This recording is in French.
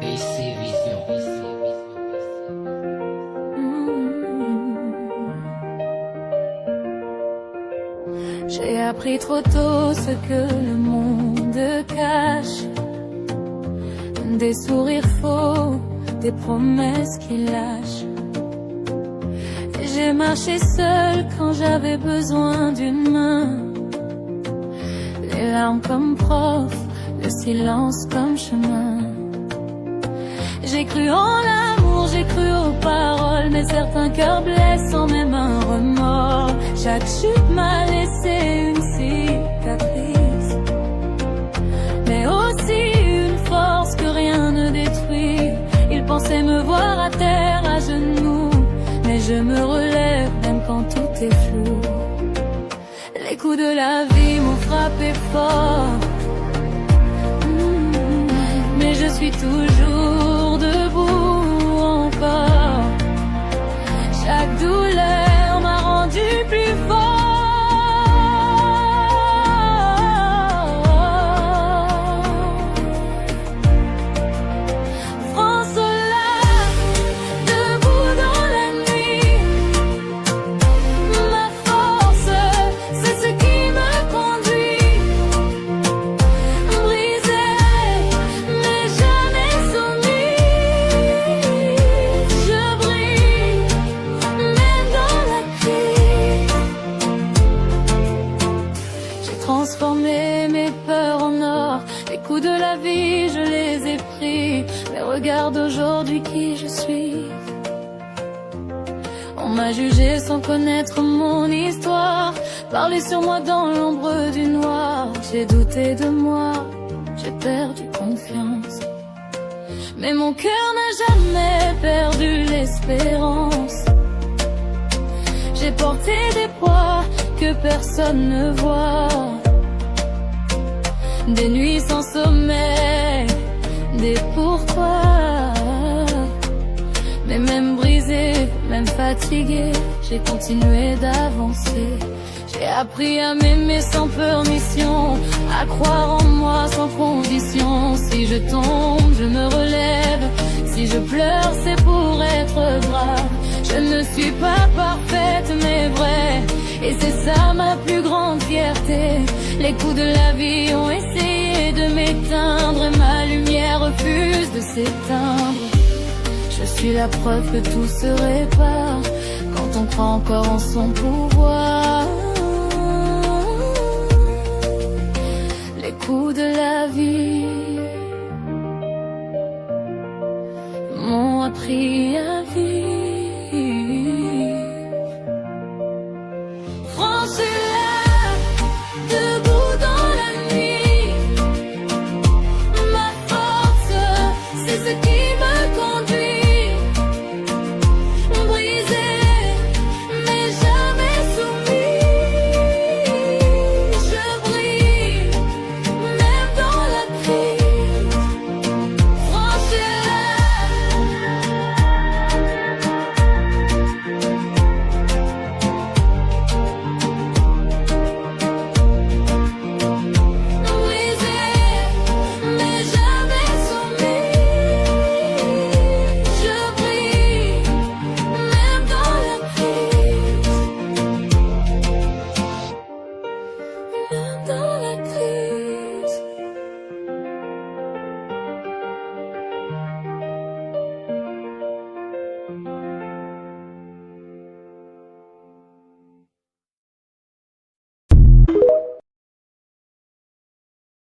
PC Vision. J'ai appris trop tôt ce que le monde cache. Des sourires faux, des promesses qui lâchent. J'ai marché seule quand j'avais besoin d'une main. Les larmes comme prof, le silence comme chemin. J'ai cru en l'amour, j'ai cru aux paroles, mais certains cœurs blessent sans même un remords. Chaque chute m'a laissé une cicatrice, mais aussi une force que rien ne détruit. Ils pensaient me voir à terre, à genoux, mais je me relève même quand tout est flou. Les coups de la vie m'ont frappé fort, mais je suis toujours debout encore. Chaque douleur m'a rendu plus fort. France là, debout dans la nuit. Ma force, c'est ce qui me conduit. Brisé, mais jamais soumis. Je brille, même dans la crise. J'ai transformé mes peurs en or. Les coups de la vie, je les ai pris. Mais regarde aujourd'hui qui je suis. On m'a jugé sans connaître mon histoire, parlé sur moi dans l'ombre du noir. J'ai douté de moi, j'ai perdu confiance, mais mon cœur n'a jamais perdu l'espérance. J'ai porté des poids que personne ne voit, des nuits sans sommeil, des pourquoi. Mais même brisé, même fatigué, j'ai continué d'avancer. J'ai appris à m'aimer sans permission, à croire en moi sans condition. Si je tombe, je me relève. Si je pleure, c'est pour être brave. Je ne suis pas parfaite, mais vraie, et c'est ça ma plus grande fierté. Les coups de la vie ont essayé de m'éteindre, et ma lumière refuse de s'éteindre. Je suis la preuve que tout se répare quand on croit encore en son pouvoir. Les coups de la vie m'ont appris à vivre.